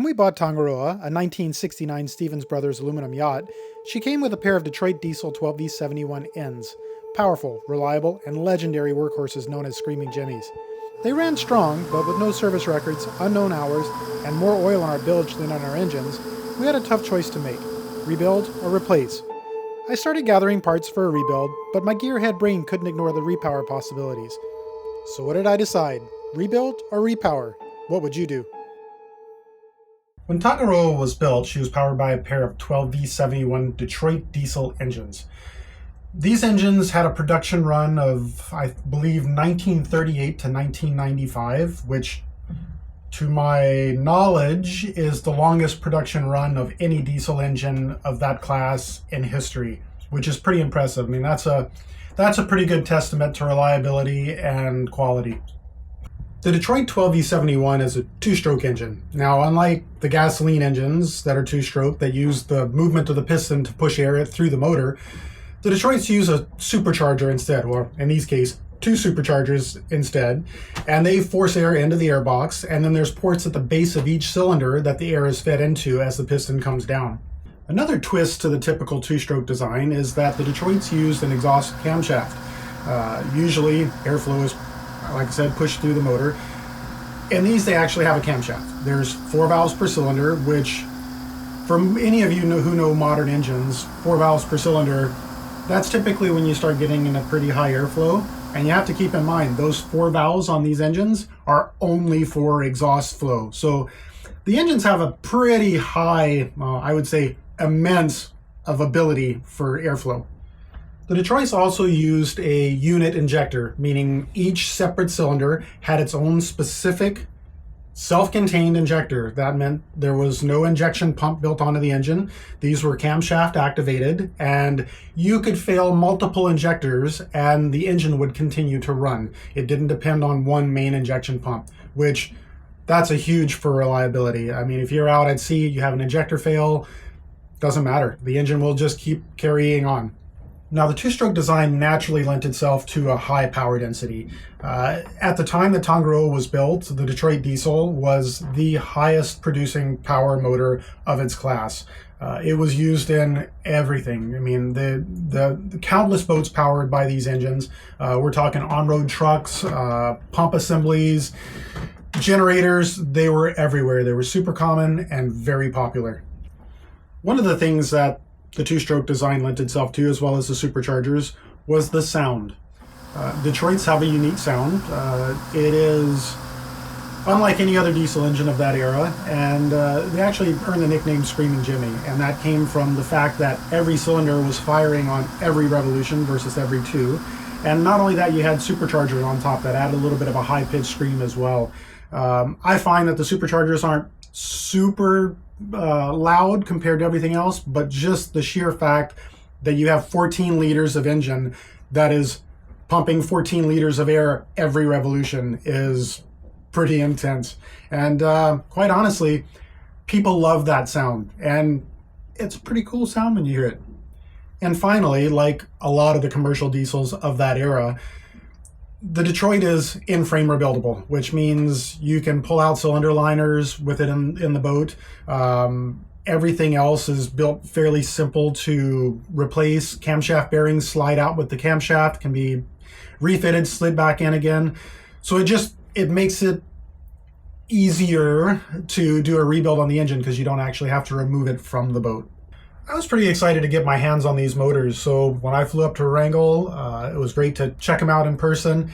we bought Tangaroa, a 1969 Stevens Brothers aluminum yacht, she came with a pair of Detroit diesel 12V71Ns, powerful, reliable, and legendary workhorses known as Screaming Jimmies. They ran strong, but with no service records, unknown hours, and more oil on our bilge than on our engines, we had a tough choice to make: rebuild or replace. I started gathering parts for a rebuild, but my gearhead brain couldn't ignore the repower possibilities. So what did I decide? Rebuild or repower? What would you do? When Tangaroa was built, she was powered by a pair of 12V71 Detroit diesel engines. These engines had a production run of, I believe, 1938 to 1995, which, to my knowledge, is the longest production run of any diesel engine of that class in history, which is pretty impressive. I mean, that's a pretty good testament to reliability and quality. The Detroit 12V71 is a two-stroke engine. Now, unlike the gasoline engines that are two-stroke that use the movement of the piston to push air through the motor, the Detroits use a supercharger instead, or in these cases, two superchargers instead, and they force air into the airbox, and then there's ports at the base of each cylinder that the air is fed into as the piston comes down. Another twist to the typical two-stroke design is that the Detroits use an exhaust camshaft. Usually, airflow is, like I said, pushed through the motor. In these, they actually have a camshaft. There's 4 valves per cylinder, which, for any of you who know modern engines, 4 valves per cylinder, that's typically when you start getting in a pretty high airflow. And you have to keep in mind, those 4 valves on these engines are only for exhaust flow. So the engines have a pretty high, I would say, immense of ability for airflow. The Detroits also used a unit injector, meaning each separate cylinder had its own specific self-contained injector. That meant there was no injection pump built onto the engine. These were camshaft activated, and you could fail multiple injectors and the engine would continue to run. It didn't depend on one main injection pump, which that's a huge for reliability. I mean, if you're out at sea, you have an injector fail, doesn't matter. The engine will just keep carrying on. Now, the two-stroke design naturally lent itself to a high power density. At the time that Tangaroa was built, the Detroit diesel was the highest producing power motor of its class. It was used in everything. I mean, the countless boats powered by these engines. We're talking on-road trucks, pump assemblies, generators. They were everywhere. They were super common and very popular. One of the things that the two-stroke design lent itself to, as well as the superchargers, was the sound. Detroits have a unique sound. It is unlike any other diesel engine of that era, and they actually earned the nickname Screaming Jimmy, and that came from the fact that every cylinder was firing on every revolution versus every 2. And not only that, you had superchargers on top that added a little bit of a high-pitched scream as well. I find that the superchargers aren't super loud compared to everything else, but just the sheer fact that you have 14 liters of engine that is pumping 14 liters of air every revolution is pretty intense. And quite honestly, people love that sound, and it's a pretty cool sound when you hear it. And finally, like a lot of the commercial diesels of that era, the Detroit is in-frame rebuildable, which means you can pull out cylinder liners with it in the boat. Everything else is built fairly simple to replace. Camshaft bearings slide out with the camshaft, can be refitted, slid back in again. So it makes it easier to do a rebuild on the engine because you don't actually have to remove it from the boat. I was pretty excited to get my hands on these motors, so when I flew up to Wrangell, it was great to check them out in person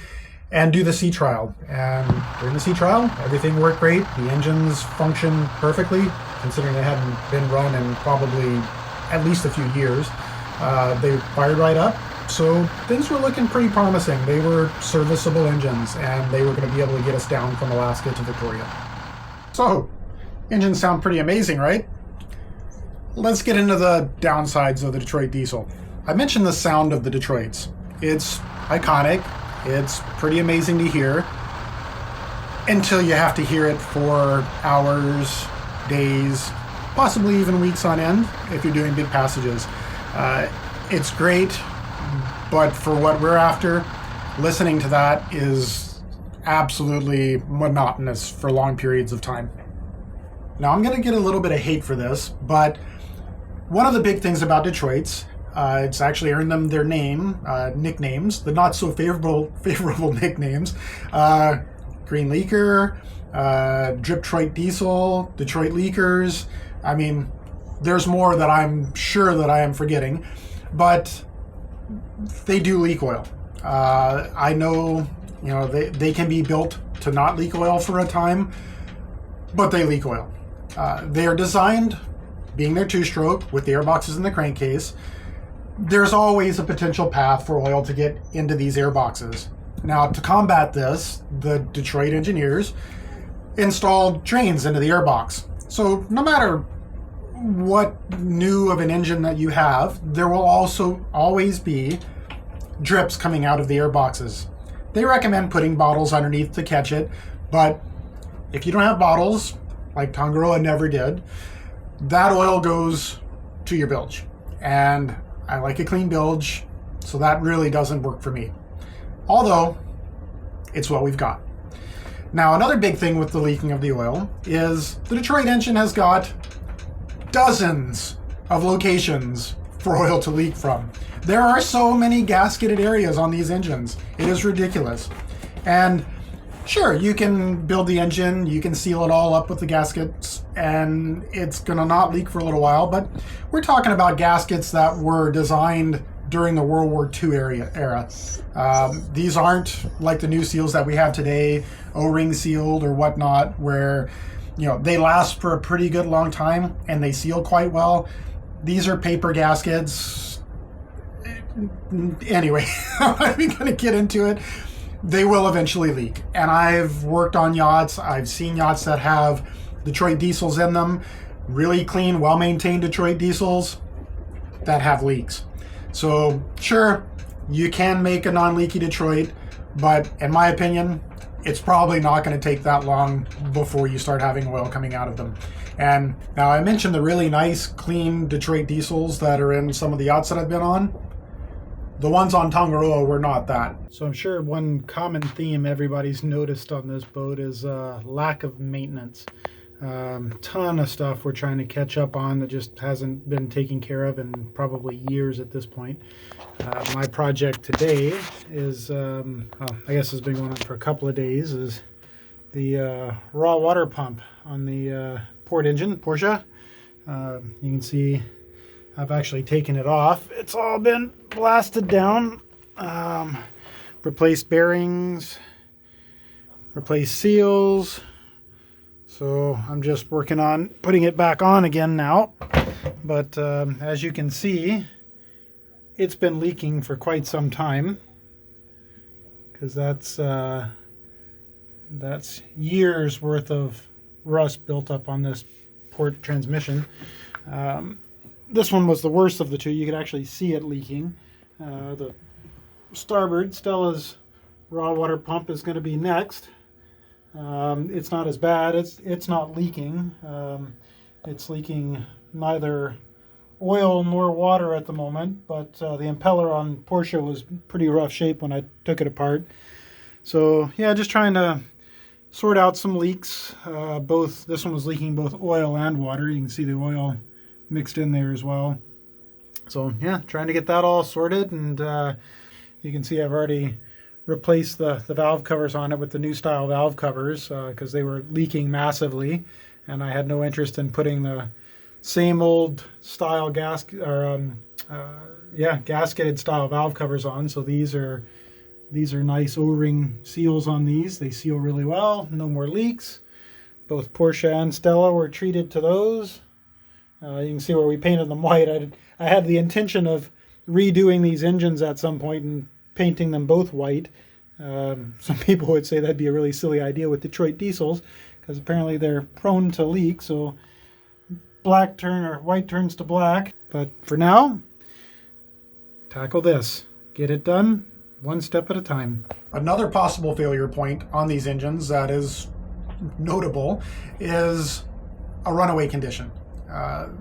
and do the sea trial. And during the sea trial, everything worked great. The engines functioned perfectly, considering they hadn't been run in probably at least a few years. They fired right up, so things were looking pretty promising. They were serviceable engines, and they were going to be able to get us down from Alaska to Victoria. So, engines sound pretty amazing, right? Let's get into the downsides of the Detroit diesel. I mentioned the sound of the Detroits. It's iconic. It's pretty amazing to hear until you have to hear it for hours, days, possibly even weeks on end if you're doing big passages. It's great, but for what we're after, listening to that is absolutely monotonous for long periods of time. Now, I'm going to get a little bit of hate for this, but one of the big things about Detroit's, it's actually earned them their nicknames, the not so favorable nicknames, Green Leaker, Detroit Diesel, Detroit Leakers. I mean, there's more that I'm sure that I am forgetting, but they do leak oil. I know, they can be built to not leak oil for a time, but they leak oil. They are designed, being their two-stroke with the airboxes in the crankcase, there's always a potential path for oil to get into these airboxes. Now, to combat this, the Detroit engineers installed drains into the airbox. So no matter what new of an engine that you have, there will also always be drips coming out of the airboxes. They recommend putting bottles underneath to catch it, but if you don't have bottles, like Tangaroa never did, that oil goes to your bilge. And I like a clean bilge, so that really doesn't work for me. Although, it's what we've got. Now, another big thing with the leaking of the oil is the Detroit engine has got dozens of locations for oil to leak from. There are so many gasketed areas on these engines. It is ridiculous. And sure, you can build the engine, you can seal it all up with the gaskets, and it's going to not leak for a little while, but we're talking about gaskets that were designed during the World War II era. These aren't like the new seals that we have today, O-ring sealed or whatnot, where they last for a pretty good long time and they seal quite well. These are paper gaskets. Anyway, I'm not even going to get into it. They will eventually leak. And I've worked on yachts. I've seen yachts that have Detroit diesels in them, really clean, well-maintained Detroit diesels that have leaks. So sure, you can make a non-leaky Detroit, but in my opinion, it's probably not going to take that long before you start having oil coming out of them. And now I mentioned the really nice, clean Detroit diesels that are in some of the yachts that I've been on. The ones on Tangaroa were not that. So I'm sure one common theme everybody's noticed on this boat is lack of maintenance. Ton of stuff we're trying to catch up on that just hasn't been taken care of in probably years at this point. My project today is, I guess it's been going on for a couple of days, is the raw water pump on the port engine, Porsche. You can see I've actually taken it off. It's all been blasted down. Replaced bearings, replaced seals. So I'm just working on putting it back on again now. But as you can see, it's been leaking for quite some time, because that's years worth of rust built up on this port transmission. This one was the worst of the two. You could actually see it leaking. The starboard, Stella's raw water pump, is going to be next. It's not as bad. It's not leaking. It's leaking neither oil nor water at the moment, but the impeller on Porsche was pretty rough shape when I took it apart. So yeah, just trying to sort out some leaks. This one was leaking both oil and water. You can see the oil mixed in there as well. So yeah, trying to get that all sorted, and you can see I've already replaced the valve covers on it with the new style valve covers, because they were leaking massively, and I had no interest in putting the same old style gasketed style valve covers on. So these are nice O-ring seals on these. They seal really well, no more leaks. Both Porsche and Stella were treated to those. You can see where we painted them white. I had the intention of redoing these engines at some point and painting them both white. Some people would say that'd be a really silly idea with Detroit diesels, because apparently they're prone to leak, so white turns to black. But for now, tackle this. Get it done one step at a time. Another possible failure point on these engines that is notable is a runaway condition.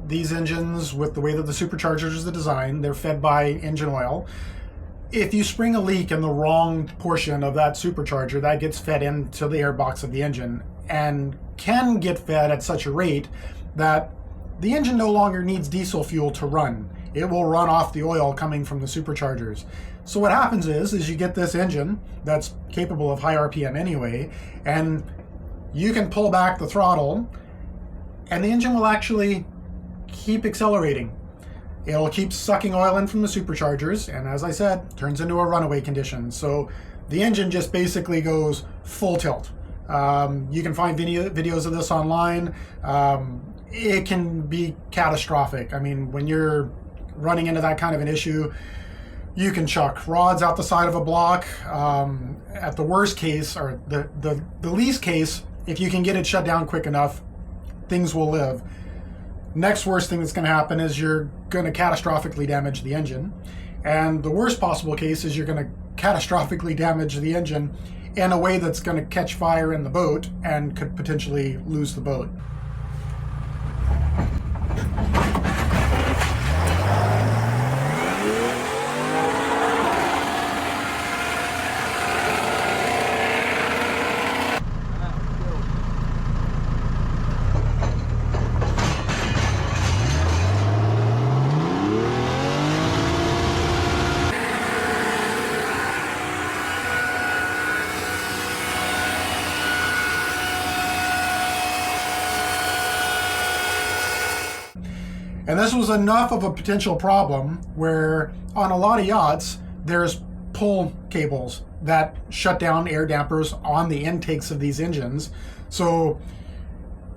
These engines, with the way that the superchargers are designed, they're fed by engine oil. If you spring a leak in the wrong portion of that supercharger, that gets fed into the airbox of the engine and can get fed at such a rate that the engine no longer needs diesel fuel to run. It will run off the oil coming from the superchargers. So what happens is you get this engine that's capable of high RPM anyway, and you can pull back the throttle and the engine will actually keep accelerating. It'll keep sucking oil in from the superchargers, and as I said, turns into a runaway condition. So the engine just basically goes full tilt. You can find videos of this online. It can be catastrophic. I mean, when you're running into that kind of an issue, you can chuck rods out the side of a block. At the worst case, or the least case, if you can get it shut down quick enough, things will live. Next worst thing that's going to happen is you're going to catastrophically damage the engine. And the worst possible case is you're going to catastrophically damage the engine in a way that's going to catch fire in the boat and could potentially lose the boat. And this was enough of a potential problem where on a lot of yachts, there's pull cables that shut down air dampers on the intakes of these engines. So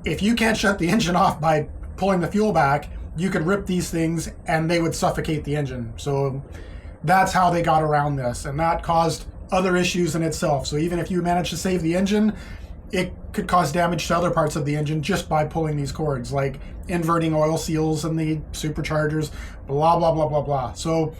if you can't shut the engine off by pulling the fuel back, you could rip these things and they would suffocate the engine. So that's how they got around this, and that caused other issues in itself. So even if you manage to save the engine, it could cause damage to other parts of the engine just by pulling these cords, like inverting oil seals in the superchargers, blah, blah, blah, blah, blah. So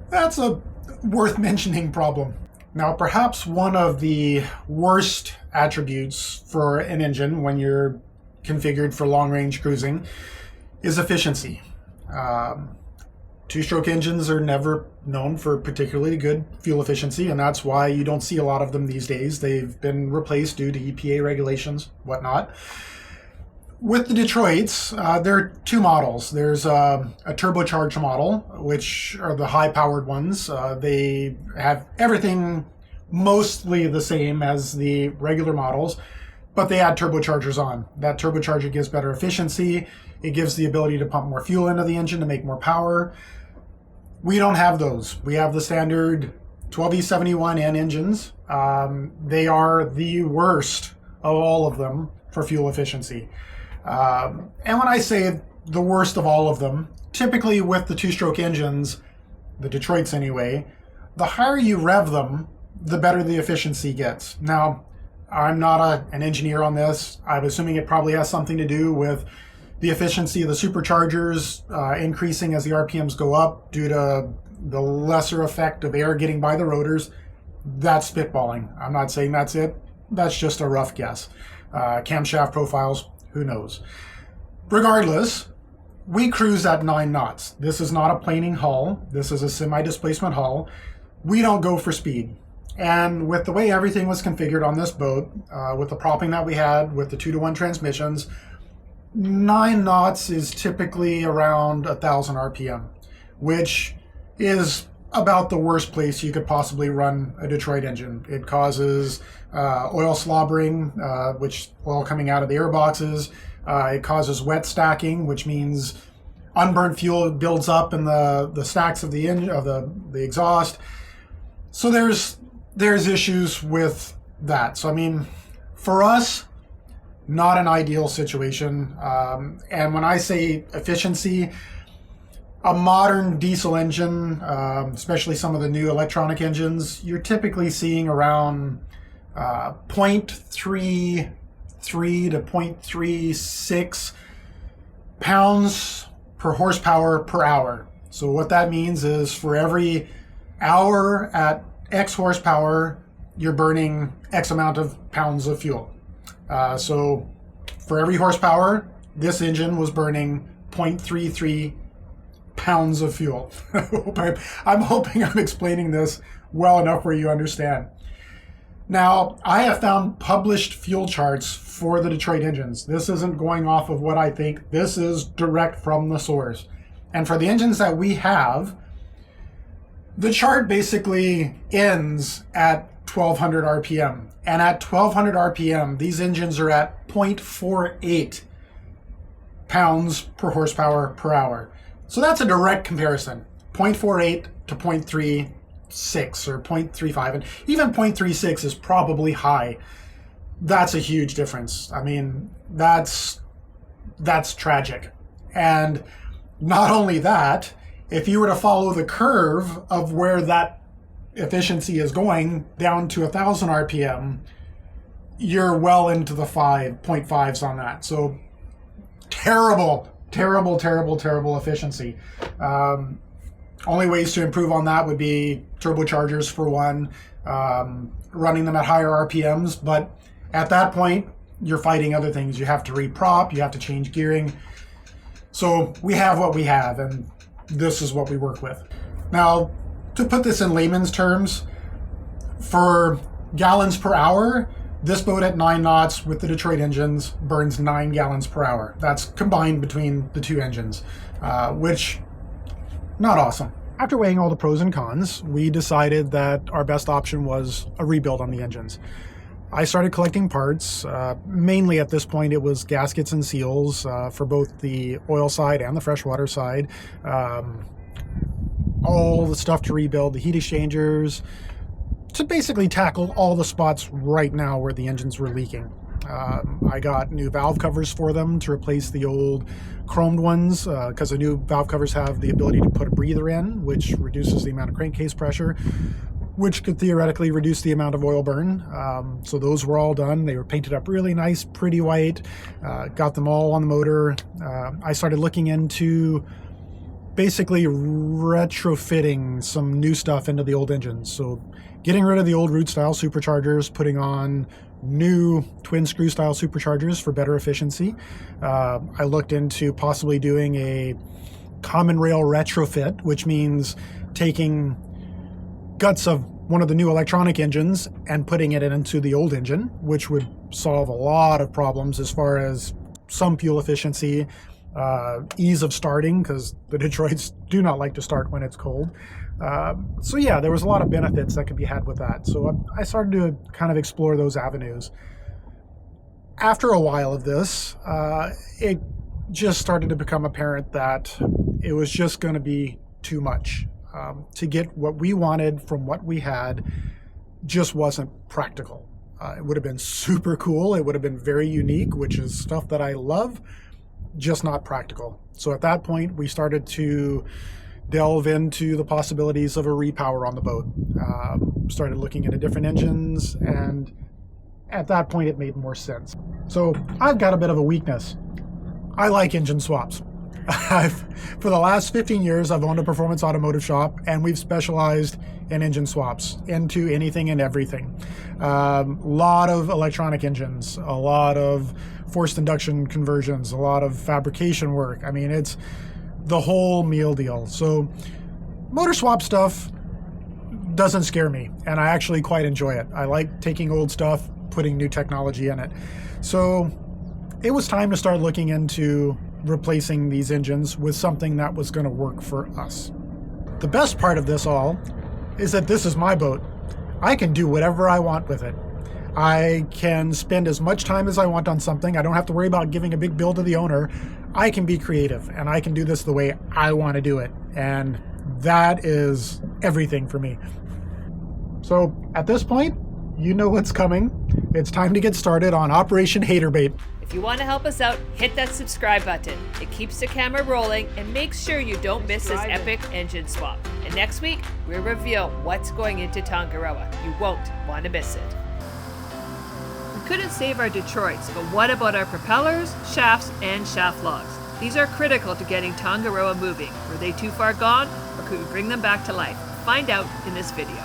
that's a worth mentioning problem. Now, perhaps one of the worst attributes for an engine when you're configured for long-range cruising is efficiency. Two-stroke engines are never known for particularly good fuel efficiency, and that's why you don't see a lot of them these days. They've been replaced due to EPA regulations, whatnot. With the Detroits, there are two models. There's a turbocharged model, which are the high-powered ones. They have everything mostly the same as the regular models, but they add turbochargers on. That turbocharger gives better efficiency. It gives the ability to pump more fuel into the engine to make more power. We don't have those. We have the standard 12V71N engines. They are the worst of all of them for fuel efficiency. And when I say the worst of all of them, typically with the two-stroke engines, the Detroits anyway, the higher you rev them, the better the efficiency gets. Now, I'm not an engineer on this. I'm assuming it probably has something to do with the efficiency of the superchargers increasing as the RPMs go up due to the lesser effect of air getting by the rotors. That's spitballing. I'm not saying that's it. That's just a rough guess. Camshaft profiles, who knows? Regardless, we cruise at 9 knots. This is not a planing hull. This is a semi-displacement hull. We don't go for speed. And with the way everything was configured on this boat, with the propping that we had, with the 2-to-1 transmissions, 9 knots is typically around 1,000 RPM, which is about the worst place you could possibly run a Detroit engine. It causes oil slobbering, which oil coming out of the air boxes. It causes wet stacking, which means unburned fuel builds up in the stacks of the engine, of the exhaust. So there's issues with that. So I mean, for us, not an ideal situation. And when I say efficiency, a modern diesel engine, especially some of the new electronic engines, you're typically seeing around 0.33 to 0.36 pounds per horsepower per hour. So what that means is for every hour at X horsepower, you're burning X amount of pounds of fuel. So for every horsepower, this engine was burning 0.33 pounds of fuel. I'm hoping I'm explaining this well enough where you understand. Now, I have found published fuel charts for the Detroit engines. This isn't going off of what I think. This is direct from the source. And for the engines that we have, the chart basically ends at 1200 RPM. And at 1200 RPM, these engines are at 0.48 pounds per horsepower per hour. So that's a direct comparison. 0.48 to 0.36 or 0.35. And even 0.36 is probably high. That's a huge difference. I mean, that's tragic. And not only that, if you were to follow the curve of where that efficiency is going down to 1000 RPM, you're well into the 0.5s on that. So terrible efficiency. Only ways to improve on that would be turbochargers for one, running them at higher RPMs. But at that point, you're fighting other things. You have to reprop, you have to change gearing. So we have what we have, and this is what we work with. Now, to put this in layman's terms, for gallons per hour, this boat at 9 knots with the Detroit engines burns 9 gallons per hour. That's combined between the two engines, which, not awesome. After weighing all the pros and cons, we decided that our best option was a rebuild on the engines. I started collecting parts. Mainly at this point, it was gaskets and seals for both the oil side and the freshwater side. All the stuff to rebuild, the heat exchangers, to basically tackle all the spots right now where the engines were leaking. I got new valve covers for them to replace the old chromed ones, because the new valve covers have the ability to put a breather in, which reduces the amount of crankcase pressure, which could theoretically reduce the amount of oil burn. So those were all done. They were painted up really nice, pretty white, got them all on the motor. I started looking into basically retrofitting some new stuff into the old engines. So getting rid of the old root style superchargers, putting on new twin screw style superchargers for better efficiency. I looked into possibly doing a common rail retrofit, which means taking guts of one of the new electronic engines and putting it into the old engine, which would solve a lot of problems as far as some fuel efficiency, ease of starting, because the Detroits do not like to start when it's cold. So yeah, there was a lot of benefits that could be had with that. So I started to kind of explore those avenues. After a while of this, it just started to become apparent that it was just going to be too much. To get what we wanted from what we had just wasn't practical. It would have been super cool. It would have been very unique, which is stuff that I love, just not practical. So at that point, we started to delve into the possibilities of a repower on the boat. Started looking into different engines, and at that point, it made more sense. So I've got a bit of a weakness. I like engine swaps. For the last 15 years, I've owned a performance automotive shop, and we've specialized in engine swaps into anything and everything. A lot of electronic engines, a lot of forced induction conversions, a lot of fabrication work. I mean, it's the whole meal deal. So motor swap stuff doesn't scare me, and I actually quite enjoy it. I like taking old stuff, putting new technology in it. So it was time to start looking into replacing these engines with something that was going to work for us. The best part of this all is that this is my boat. I can do whatever I want with it. I can spend as much time as I want on something. I don't have to worry about giving a big bill to the owner. I can be creative, and I can do this the way I want to do it. And that is everything for me. So at this point, you know what's coming. It's time to get started on Operation Haterbait. If you want to help us out, hit that subscribe button. It keeps the camera rolling and makes sure you don't miss this epic engine swap. And next week, we'll reveal what's going into Tangaroa. You won't want to miss it. We couldn't save our Detroits, but what about our propellers, shafts, and shaft logs? These are critical to getting Tangaroa moving. Were they too far gone, or could we bring them back to life? Find out in this video.